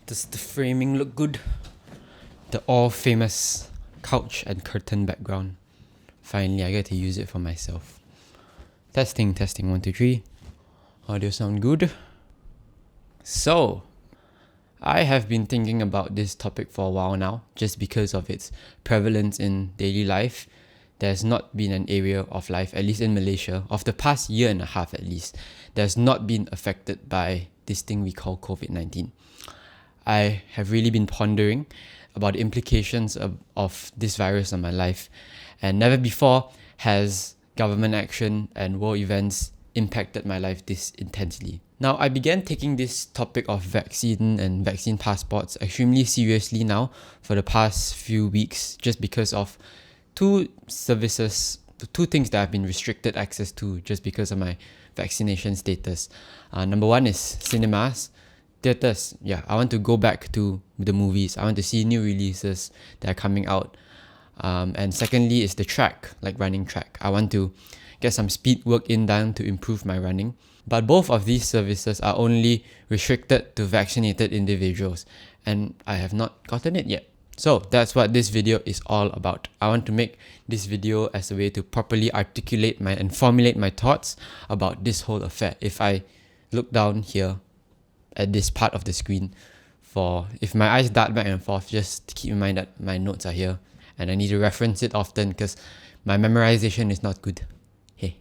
Does the framing look good? The all-famous couch and curtain background. Finally, I get to use it for myself. Testing, 1, 2, 3. Audio sound good? So, I have been thinking about this topic for a while now, just because of its prevalence in daily life. There's not been an area of life, at least in Malaysia, of the past year and a half at least, that's not been affected by this thing we call COVID-19. I have really been pondering about the implications of this virus on my life, and never before has government action and world events impacted my life this intensely. Now, I began taking this topic of vaccine and vaccine passports extremely seriously now for the past few weeks, just because of two things that I've been restricted access to just because of my vaccination status. Number one is cinemas, theaters. Yeah, I want to go back to the movies. I want to see new releases that are coming out. And secondly is the track, like running track. I want to get some speed work done to improve my running. But both of these services are only restricted to vaccinated individuals, and I have not gotten it yet. So that's what this video is all about. I want to make this video as a way to properly articulate and formulate my thoughts about this whole affair. If I look down here at this part of the screen, if my eyes dart back and forth, just keep in mind that my notes are here and I need to reference it often because my memorization is not good. Hey.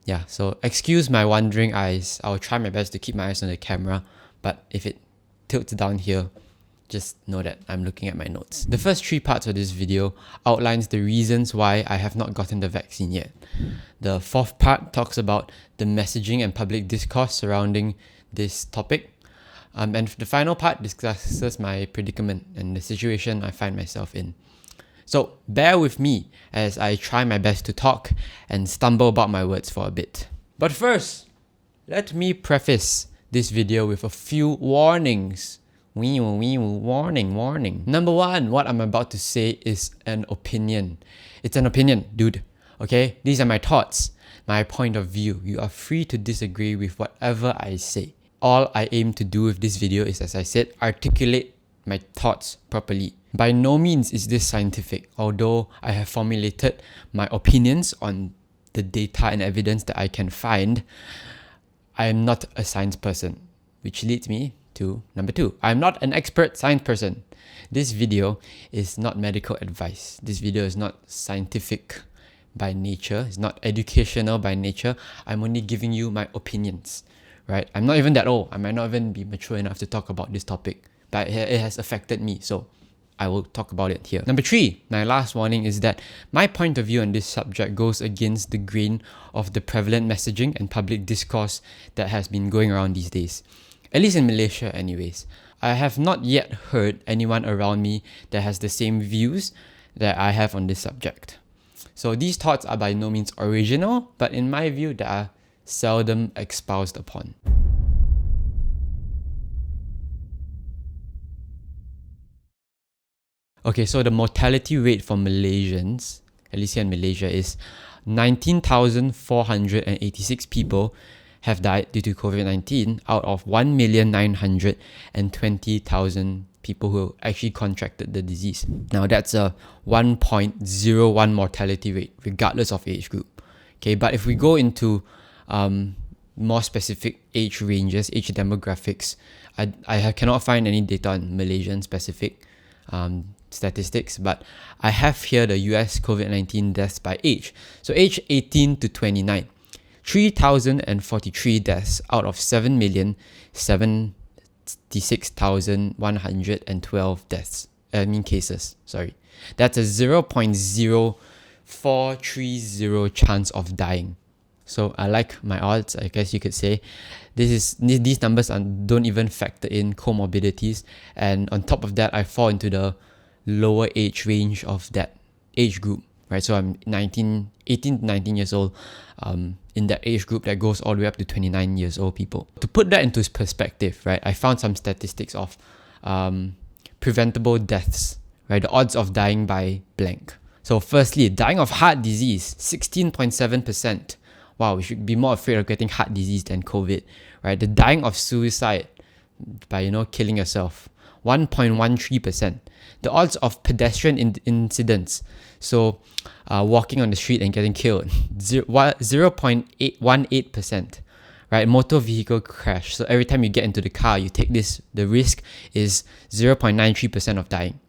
Yeah, so excuse my wandering eyes. I'll try my best to keep my eyes on the camera, but if it tilts down here, just know that I'm looking at my notes. The first 3 parts of this video outlines the reasons why I have not gotten the vaccine yet. The 4th part talks about the messaging and public discourse surrounding this topic. And the final part discusses my predicament and the situation I find myself in. So bear with me as I try my best to talk and stumble about my words for a bit. But first, let me preface this video with a few warnings. Warning. Number 1, what I'm about to say is an opinion. It's an opinion, dude. Okay? These are my thoughts, my point of view. You are free to disagree with whatever I say. All I aim to do with this video is, as I said, articulate my thoughts properly. By no means is this scientific, although I have formulated my opinions on the data and evidence that I can find. I am not a science person, which leads me to number 2. I'm not an expert science person. This video is not medical advice. This video is not scientific by nature. It's not educational by nature. I'm only giving you my opinions, right? I'm not even that old. I might not even be mature enough to talk about this topic, but it has affected me, so I will talk about it here. Number 3, my last warning is that my point of view on this subject goes against the grain of the prevalent messaging and public discourse that has been going around these days. At least in Malaysia anyways. I have not yet heard anyone around me that has the same views that I have on this subject. So these thoughts are by no means original, but in my view, they are seldom espoused upon. Okay, so the mortality rate for Malaysians, at least here in Malaysia, is 19,486 people have died due to COVID-19 out of 1,920,000 people who actually contracted the disease. Now that's a 1.01 mortality rate regardless of age group. Okay, but if we go into more specific age ranges, age demographics, I cannot find any data on Malaysian specific statistics, but I have here the US COVID-19 deaths by age. So age 18 to 29. 3,043 deaths out of 7,076,112 cases. Sorry. That's a 0.0430 chance of dying. So I like my odds, I guess you could say. These numbers don't even factor in comorbidities, and on top of that, I fall into the lower age range of that age group. Right, so I'm 18 to 19 years old, in that age group that goes all the way up to 29 years old people. To put that into perspective, right, I found some statistics of preventable deaths, right, the odds of dying by blank. So firstly, dying of heart disease, 16.7%. Wow, we should be more afraid of getting heart disease than COVID, right? The dying of suicide, by killing yourself. 1.13%. The odds of pedestrian incidents, so walking on the street and getting killed, 0.18%. Right, motor vehicle crash. So every time you get into the car, you take this, the risk is 0.93% of dying.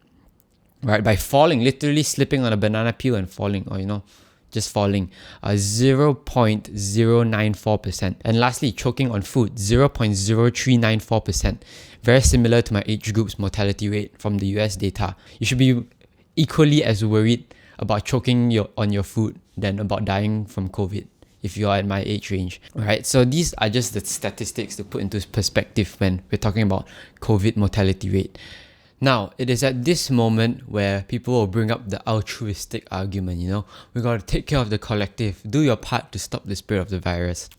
Right, by falling, literally slipping on a banana peel and falling, or just falling, 0.094%. And lastly, choking on food, 0.0394%. Very similar to my age group's mortality rate from the US data. You should be equally as worried about choking on your food than about dying from COVID if you are at my age range. Alright, so these are just the statistics to put into perspective when we're talking about COVID mortality rate. Now, it is at this moment where people will bring up the altruistic argument, we gotta take care of the collective, do your part to stop the spread of the virus.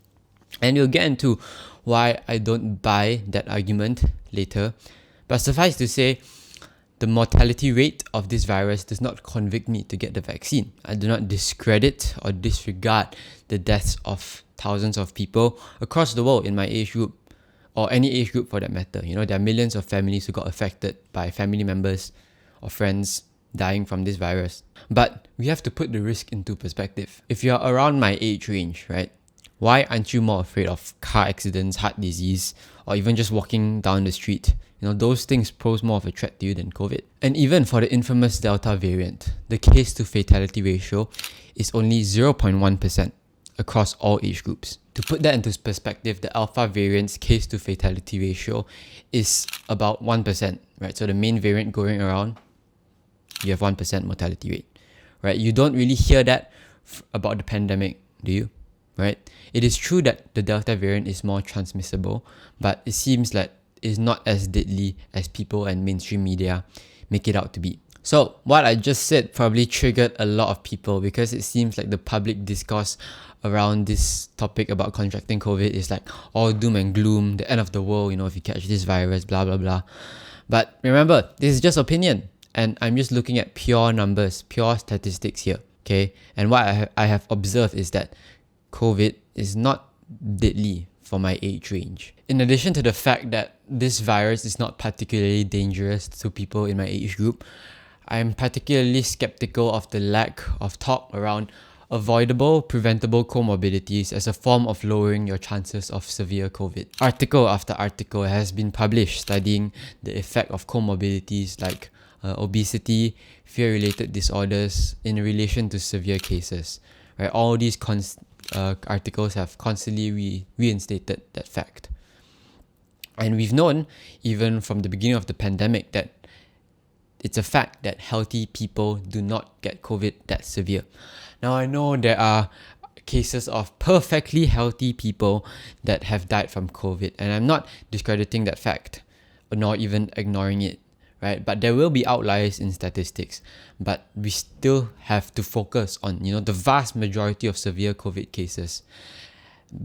And we'll get into why I don't buy that argument later. But suffice to say, the mortality rate of this virus does not convict me to get the vaccine. I do not discredit or disregard the deaths of thousands of people across the world in my age group, or any age group for that matter. There are millions of families who got affected by family members or friends dying from this virus. But we have to put the risk into perspective. If you're around my age range, right, why aren't you more afraid of car accidents, heart disease, or even just walking down the street? Those things pose more of a threat to you than COVID. And even for the infamous Delta variant, the case to fatality ratio is only 0.1% across all age groups. To put that into perspective, the Alpha variant's case to fatality ratio is about 1%, right? So the main variant going around, you have 1% mortality rate, right? You don't really hear that about the pandemic, do you? Right? It is true that the Delta variant is more transmissible, but it seems like it's not as deadly as people and mainstream media make it out to be. So what I just said probably triggered a lot of people, because it seems like the public discourse around this topic about contracting COVID is like all doom and gloom, the end of the world, if you catch this virus, blah, blah, blah. But remember, this is just opinion, and I'm just looking at pure numbers, pure statistics here, okay? And what I have observed is that COVID is not deadly for my age range. In addition to the fact that this virus is not particularly dangerous to people in my age group, I'm particularly skeptical of the lack of talk around avoidable, preventable comorbidities as a form of lowering your chances of severe COVID. Article after article has been published studying the effect of comorbidities like obesity, fear-related disorders in relation to severe cases. Right? All these articles have constantly reinstated that fact. And we've known, even from the beginning of the pandemic, that it's a fact that healthy people do not get COVID that severe. Now, I know there are cases of perfectly healthy people that have died from COVID, and I'm not discrediting that fact, nor even ignoring it, right? But there will be outliers in statistics, but we still have to focus on, the vast majority of severe COVID cases,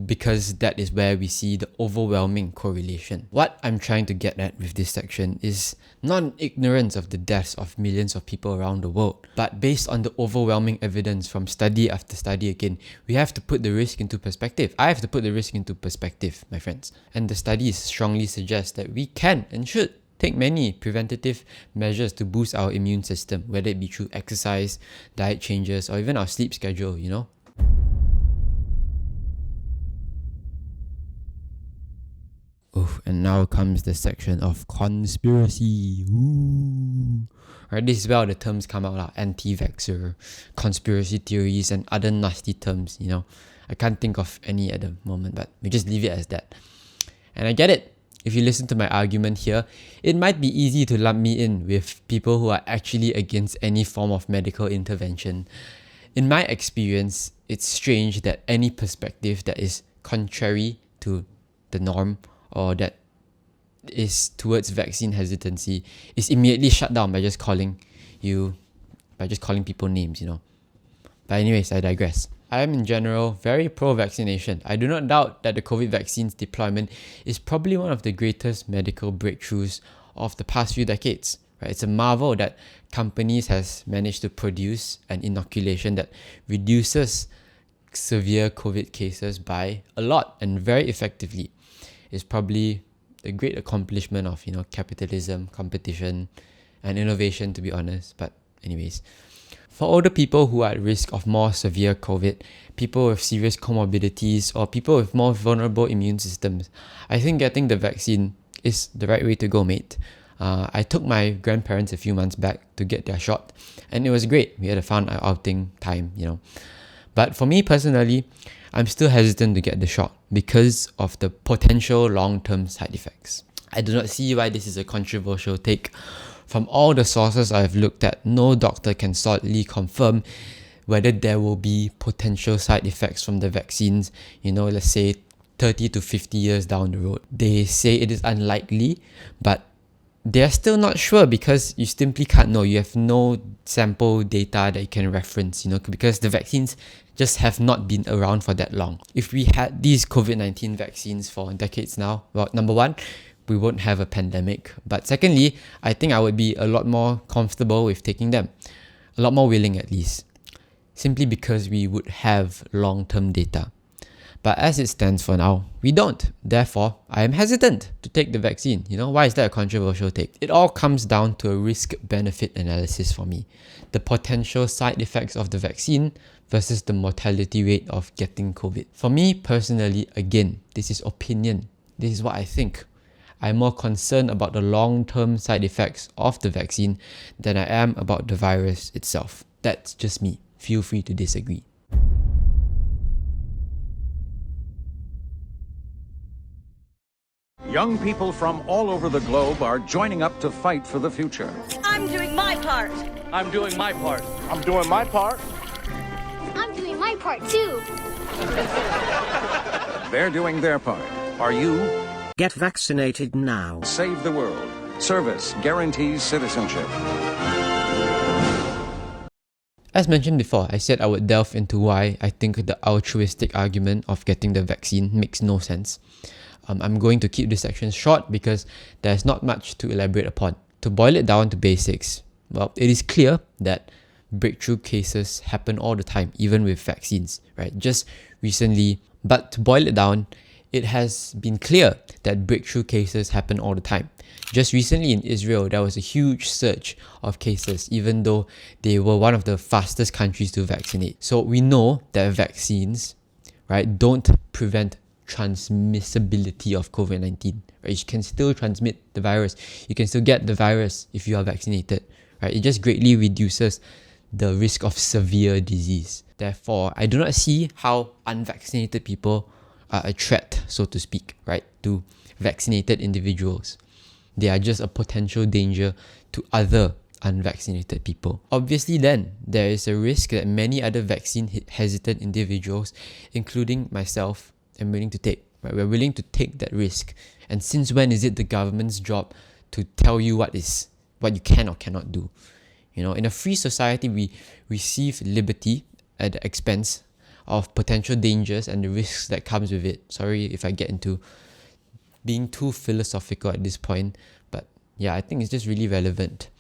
because that is where we see the overwhelming correlation. What I'm trying to get at with this section is not ignorance of the deaths of millions of people around the world, but based on the overwhelming evidence from study after study again, we have to put the risk into perspective. I have to put the risk into perspective, my friends. And the studies strongly suggest that we can and should take many preventative measures to boost our immune system, whether it be through exercise, diet changes, or even our sleep schedule, And now comes the section of conspiracy. Ooh. Right, this is where all the terms come out, like anti-vaxxer, conspiracy theories, and other nasty terms, I can't think of any at the moment, but we just leave it as that. And I get it. If you listen to my argument here, it might be easy to lump me in with people who are actually against any form of medical intervention. In my experience, it's strange that any perspective that is contrary to the norm or that is towards vaccine hesitancy is immediately shut down by just calling people names, But anyways, I digress. I am in general very pro-vaccination. I do not doubt that the COVID vaccine's deployment is probably one of the greatest medical breakthroughs of the past few decades. Right? It's a marvel that companies has managed to produce an inoculation that reduces severe COVID cases by a lot and very effectively. It's probably the great accomplishment of, capitalism, competition, and innovation, to be honest. But anyways, for older people who are at risk of more severe COVID, people with serious comorbidities, or people with more vulnerable immune systems, I think getting the vaccine is the right way to go, mate. I took my grandparents a few months back to get their shot, and it was great. We had a fun outing time, But for me personally, I'm still hesitant to get the shot because of the potential long-term side effects. I do not see why this is a controversial take. From all the sources I've looked at, no doctor can solidly confirm whether there will be potential side effects from the vaccines, let's say 30 to 50 years down the road. They say it is unlikely, but they're still not sure because you simply can't know. You have no sample data that you can reference, because the vaccines just have not been around for that long. If we had these COVID-19 vaccines for decades now, well, number one, we won't have a pandemic. But secondly, I think I would be a lot more comfortable with taking them. A lot more willing at least. Simply because we would have long-term data. But as it stands for now, we don't. Therefore, I am hesitant to take the vaccine. Why is that a controversial take? It all comes down to a risk-benefit analysis for me. The potential side effects of the vaccine versus the mortality rate of getting COVID. For me personally, again, this is opinion. This is what I think. I'm more concerned about the long-term side effects of the vaccine than I am about the virus itself. That's just me. Feel free to disagree. Young people from all over the globe are joining up to fight for the future. I'm doing my part. I'm doing my part. I'm doing my part. I'm doing my part too. They're doing their part. Are you? Get vaccinated now. Save the world. Service guarantees citizenship. As mentioned before, I said I would delve into why I think the altruistic argument of getting the vaccine makes no sense. I'm going to keep this section short because there's not much to elaborate upon. To boil it down to basics, well, it is clear that breakthrough cases happen all the time, even with vaccines, right? Just recently, but to boil it down, it has been clear that breakthrough cases happen all the time. Just recently in Israel, there was a huge surge of cases, even though they were one of the fastest countries to vaccinate. So we know that vaccines, right, don't prevent transmissibility of COVID-19. Right? You can still transmit the virus. You can still get the virus if you are vaccinated. Right? It just greatly reduces the risk of severe disease. Therefore, I do not see how unvaccinated people are a threat, so to speak, right, to vaccinated individuals. They are just a potential danger to other unvaccinated people. Obviously then, there is a risk that many other vaccine-hesitant individuals, including myself, am willing to take. Right? We're willing to take that risk. And since when is it the government's job to tell you what you can or cannot do? In a free society, we receive liberty at the expense of potential dangers and the risks that comes with it. Sorry if I get into being too philosophical at this point, but yeah, I think it's just really relevant.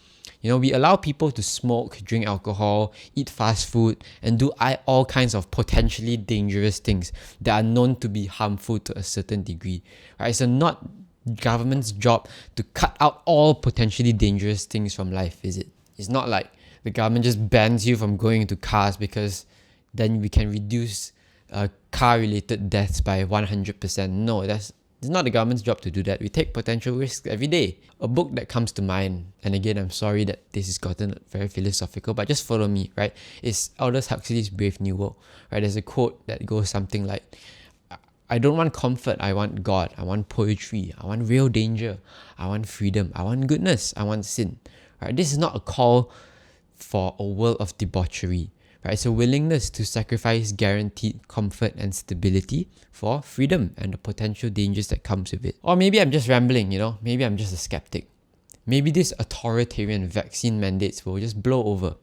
We allow people to smoke, drink alcohol, eat fast food, and do all kinds of potentially dangerous things that are known to be harmful to a certain degree. Right? It's not government's job to cut out all potentially dangerous things from life, is it? It's not like the government just bans you from going into cars because then we can reduce car-related deaths by 100%. No, it's not the government's job to do that. We take potential risks every day. A book that comes to mind, and again, I'm sorry that this has gotten very philosophical, but just follow me, right? It's Aldous Huxley's Brave New World, right? There's a quote that goes something like, I don't want comfort, I want God. I want poetry. I want real danger. I want freedom. I want goodness. I want sin. Right? This is not a call for a world of debauchery. Right? It's a willingness to sacrifice guaranteed comfort and stability for freedom and the potential dangers that comes with it. Or maybe I'm just rambling, Maybe I'm just a skeptic. Maybe these authoritarian vaccine mandates will just blow over.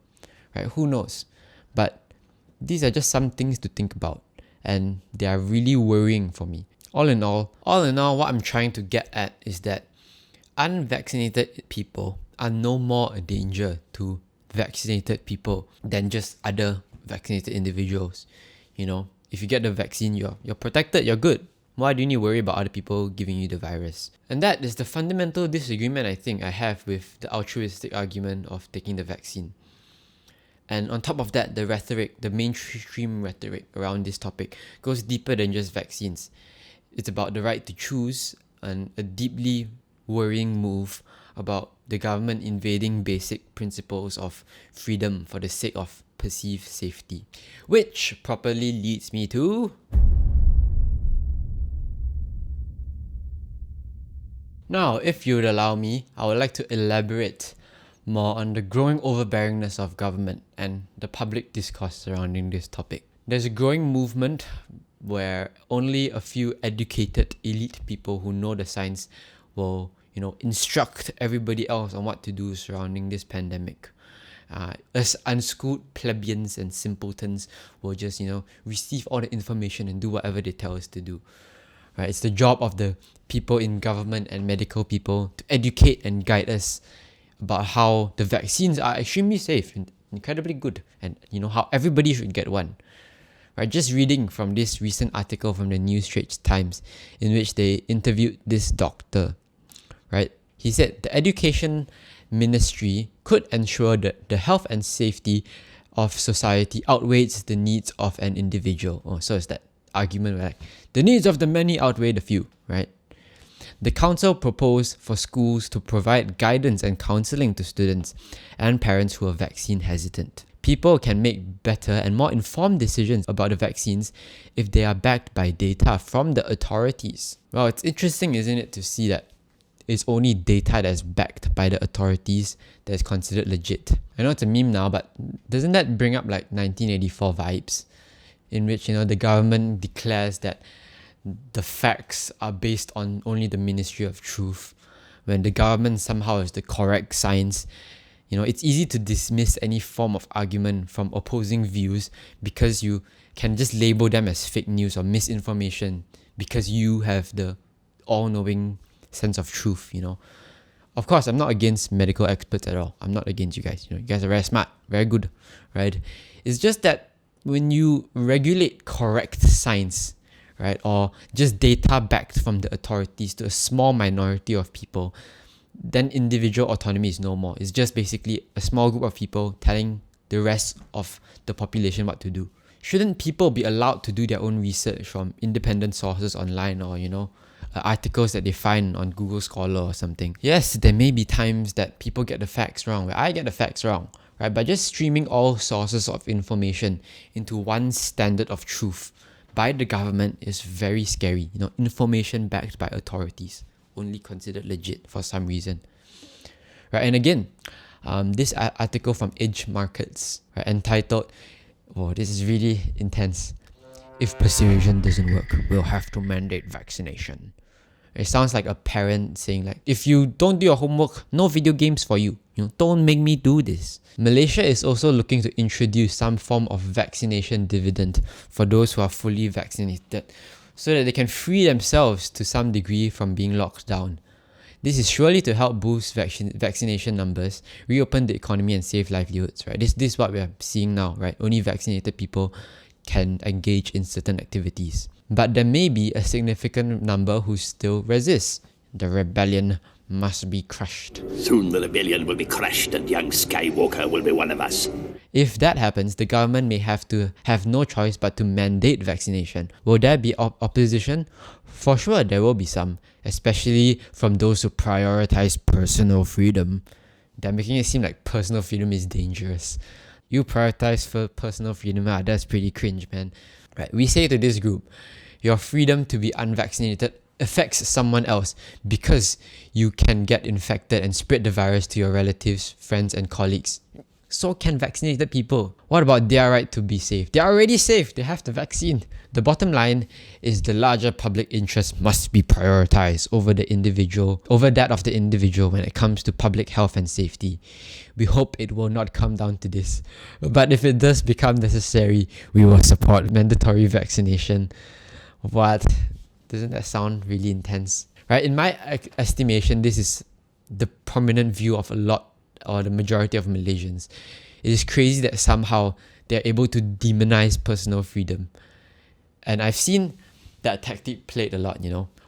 Right? Who knows? But these are just some things to think about, and they are really worrying for me. All in all, what I'm trying to get at is that unvaccinated people are no more a danger to vaccinated people than just other vaccinated individuals. If you get the vaccine, you're protected, you're good. Why do you need to worry about other people giving you the virus? And that is the fundamental disagreement I think I have with the altruistic argument of taking the vaccine. And on top of that, the rhetoric, the mainstream rhetoric around this topic goes deeper than just vaccines. It's about the right to choose and a deeply worrying move about the government invading basic principles of freedom for the sake of perceived safety. Which properly leads me to... Now, if you'd allow me, I would like to elaborate more on the growing overbearingness of government and the public discourse surrounding this topic. There's a growing movement where only a few educated elite people who know the science will, instruct everybody else on what to do surrounding this pandemic. Us unschooled plebeians and simpletons will just, receive all the information and do whatever they tell us to do. Right? It's the job of the people in government and medical people to educate and guide us about how the vaccines are extremely safe and incredibly good, and how everybody should get one. Right? Just reading from this recent article from the New Straits Times in which they interviewed this doctor. Right? He said the education ministry could ensure that the health and safety of society outweighs the needs of an individual. So it's that argument where the needs of the many outweigh the few, right? The council proposed for schools to provide guidance and counseling to students and parents who are vaccine hesitant. People can make better and more informed decisions about the vaccines if they are backed by data from the authorities. Well, it's interesting, isn't it, to see that it's only data that's backed by the authorities that is considered legit. I know it's a meme now, but doesn't that bring up like 1984 vibes? In which, the government declares that the facts are based on only the Ministry of Truth, when the government somehow is the correct science. It's easy to dismiss any form of argument from opposing views because you can just label them as fake news or misinformation because you have the all-knowing sense of truth, Of course, I'm not against medical experts at all. I'm not against you guys. You guys are very smart, very good, right? It's just that when you regulate correct science, right, or just data backed from the authorities to a small minority of people, then individual autonomy is no more. It's just basically a small group of people telling the rest of the population what to do. Shouldn't people be allowed to do their own research from independent sources online or, articles that they find on Google Scholar or something? Yes, there may be times that people get the facts wrong, where I get the facts wrong, right? But just streaming all sources of information into one standard of truth by the government is very scary. Information backed by authorities, only considered legit for some reason. Right? And again, this article from Edge Markets, right, entitled, this is really intense. If persuasion doesn't work, we'll have to mandate vaccination. It sounds like a parent saying like, if you don't do your homework, no video games for you. Don't make me do this. Malaysia is also looking to introduce some form of vaccination dividend for those who are fully vaccinated so that they can free themselves to some degree from being locked down. This is surely to help boost vaccination numbers, reopen the economy and save livelihoods, right? This is what we are seeing now, right? Only vaccinated people can engage in certain activities. But there may be a significant number who still resist. The rebellion must be crushed. Soon the rebellion will be crushed and young Skywalker will be one of us. If that happens, the government may have to have no choice but to mandate vaccination. Will there be opposition? For sure, there will be some, especially from those who prioritize personal freedom. They're making it seem like personal freedom is dangerous. You prioritize for personal freedom, that's pretty cringe, man. Right? We say to this group, your freedom to be unvaccinated affects someone else because you can get infected and spread the virus to your relatives, friends and colleagues. So can vaccinated people. What about their right to be safe? They are already safe. They have the vaccine. The bottom line is the larger public interest must be prioritized over that of the individual when it comes to public health and safety. We hope it will not come down to this. But if it does become necessary, we will support mandatory vaccination. What? Doesn't that sound really intense? Right? In my estimation, this is the prominent view of a lot or the majority of Malaysians. It is crazy that somehow they're able to demonize personal freedom. And I've seen that tactic played a lot,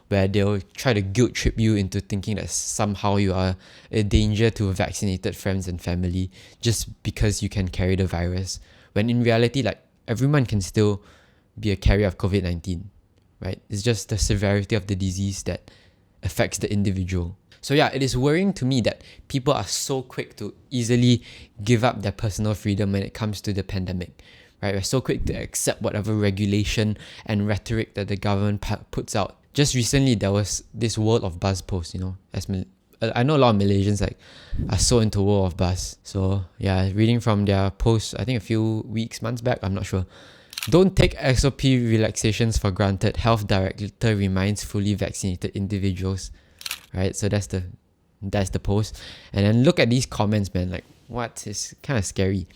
where they'll try to guilt trip you into thinking that somehow you are a danger to vaccinated friends and family just because you can carry the virus. When in reality, like, everyone can still be a carrier of COVID-19, right? It's just the severity of the disease that affects the individual. So yeah, it is worrying to me that people are so quick to easily give up their personal freedom when it comes to the pandemic, right? We're so quick to accept whatever regulation and rhetoric that the government puts out. Just recently, there was this World of Buzz post, I know a lot of Malaysians are so into World of Buzz. So yeah, reading from their post, I think a few months back, I'm not sure. Don't take SOP relaxations for granted. Health Director reminds fully vaccinated individuals. Right, so that's the post. And then look at these comments, man. Like, what is kind of scary.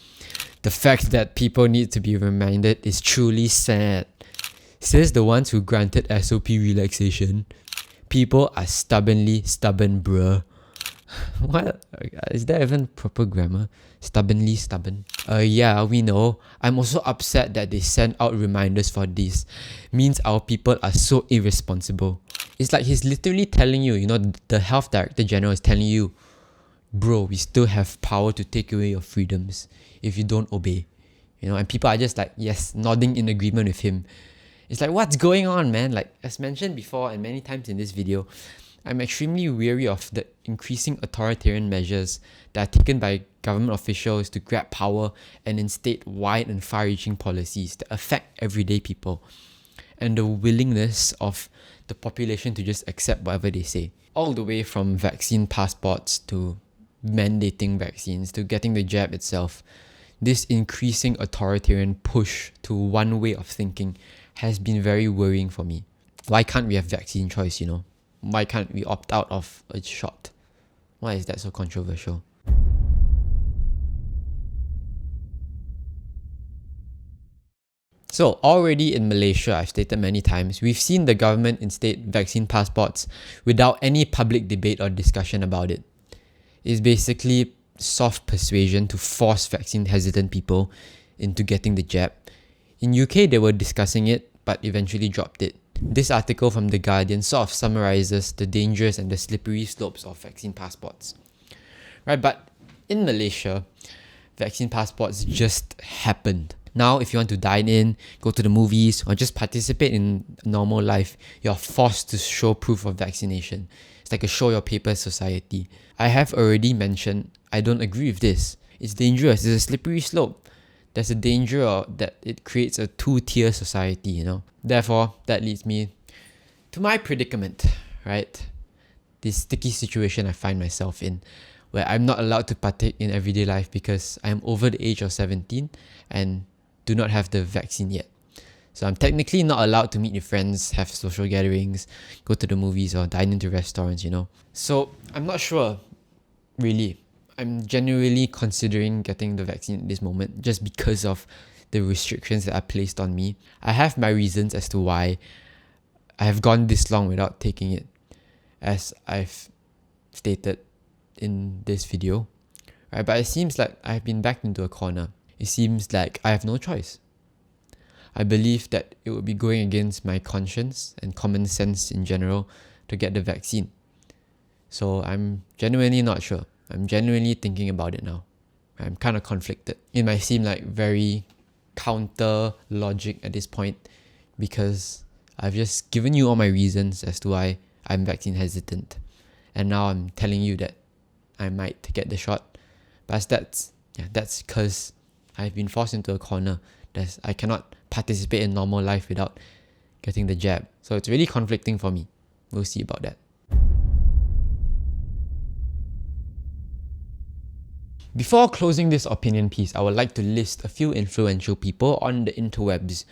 The fact that people need to be reminded is truly sad. Says the ones who granted SOP relaxation. People are stubbornly stubborn, bruh. What? Is there even proper grammar? Stubbornly stubborn. Yeah, we know. I'm also upset that they sent out reminders for this. Means our people are so irresponsible. It's like he's literally telling you, the Health Director General is telling you, bro, we still have power to take away your freedoms if you don't obey. And people are just like, yes, nodding in agreement with him. It's like, what's going on, man? Like, as mentioned before and many times in this video, I'm extremely weary of the increasing authoritarian measures that are taken by government officials to grab power and instate wide and far-reaching policies that affect everyday people, and the willingness of the population to just accept whatever they say. All the way from vaccine passports to mandating vaccines to getting the jab itself. This increasing authoritarian push to one way of thinking has been very worrying for me. Why can't we have vaccine choice, Why can't we opt out of a shot? Why is that so controversial? So already in Malaysia, I've stated many times, we've seen the government instate vaccine passports without any public debate or discussion about it. It's basically soft persuasion to force vaccine hesitant people into getting the jab. In UK, they were discussing it, but eventually dropped it. This article from The Guardian sort of summarizes the dangers and the slippery slopes of vaccine passports. Right, but in Malaysia, vaccine passports just happened. Now, if you want to dine in, go to the movies, or just participate in normal life, you're forced to show proof of vaccination. It's like a show your papers society. I have already mentioned, I don't agree with this. It's dangerous. It's a slippery slope. There's a danger that it creates a two-tier society, Therefore, that leads me to my predicament, right? This sticky situation I find myself in, where I'm not allowed to partake in everyday life because I'm over the age of 17 and do not have the vaccine yet. So I'm technically not allowed to meet with friends, have social gatherings, go to the movies or dine into restaurants, So I'm not sure, really. I'm genuinely considering getting the vaccine at this moment just because of the restrictions that are placed on me. I have my reasons as to why I have gone this long without taking it, as I've stated in this video. Right, but it seems like I've been backed into a corner. It seems like I have no choice. I believe that it would be going against my conscience and common sense in general to get the vaccine. So I'm genuinely not sure. I'm genuinely thinking about it now. I'm kind of conflicted. It might seem like very counter logic at this point because I've just given you all my reasons as to why I'm vaccine hesitant. And now I'm telling you that I might get the shot. But that's because I've been forced into a corner. I cannot participate in normal life without getting the jab. So it's really conflicting for me. We'll see about that. Before closing this opinion piece, I would like to list a few influential people on the interwebs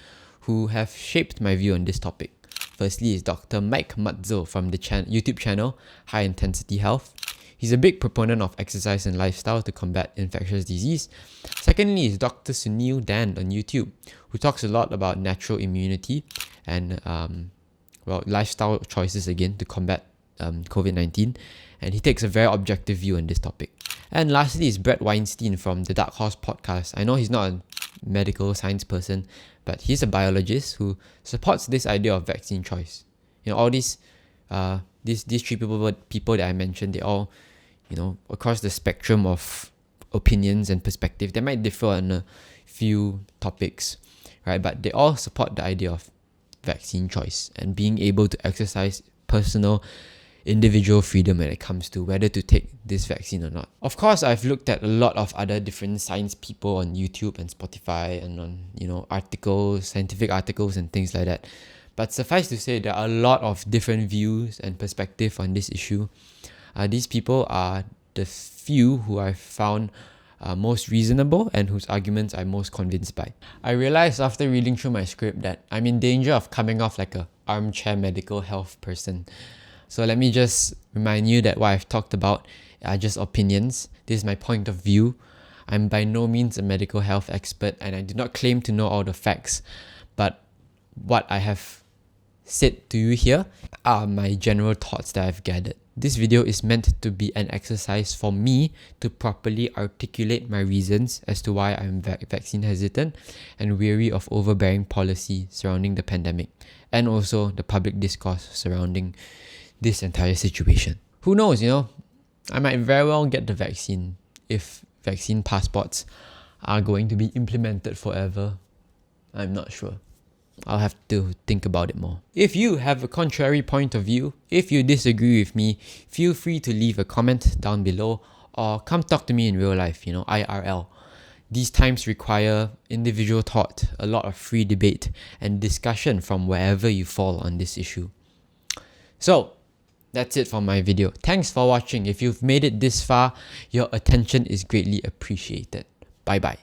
who have shaped my view on this topic. Firstly is Dr. Mike Matzo from the YouTube channel High Intensity Health. He's a big proponent of exercise and lifestyle to combat infectious disease. Secondly is Dr. Sunil Dan on YouTube, who talks a lot about natural immunity and lifestyle choices again to combat COVID-19. And he takes a very objective view on this topic. And lastly is Brett Weinstein from the Dark Horse podcast. I know he's not a medical science person, but he's a biologist who supports this idea of vaccine choice. All these three people that I mentioned, they all, across the spectrum of opinions and perspective, they might differ on a few topics, right? But they all support the idea of vaccine choice and being able to exercise personal individual freedom when it comes to whether to take this vaccine or not. Of course, I've looked at a lot of other different science people on YouTube and Spotify and on, articles, scientific articles and things like that. But suffice to say, there are a lot of different views and perspective on this issue. These people are the few who I've found most reasonable and whose arguments I'm most convinced by. I realized after reading through my script that I'm in danger of coming off like a armchair medical health person. So let me just remind you that what I've talked about are just opinions. This is my point of view. I'm by no means a medical health expert and I do not claim to know all the facts. But what I have said to you here are my general thoughts that I've gathered. This video is meant to be an exercise for me to properly articulate my reasons as to why I'm vaccine hesitant and weary of overbearing policy surrounding the pandemic and also the public discourse surrounding this entire situation. Who knows, I might very well get the vaccine if vaccine passports are going to be implemented forever. I'm not sure. I'll have to think about it more. If you have a contrary point of view, if you disagree with me, feel free to leave a comment down below or come talk to me in real life, IRL. These times require individual thought, a lot of free debate and discussion from wherever you fall on this issue. So, that's it for my video. Thanks for watching. If you've made it this far, your attention is greatly appreciated. Bye bye.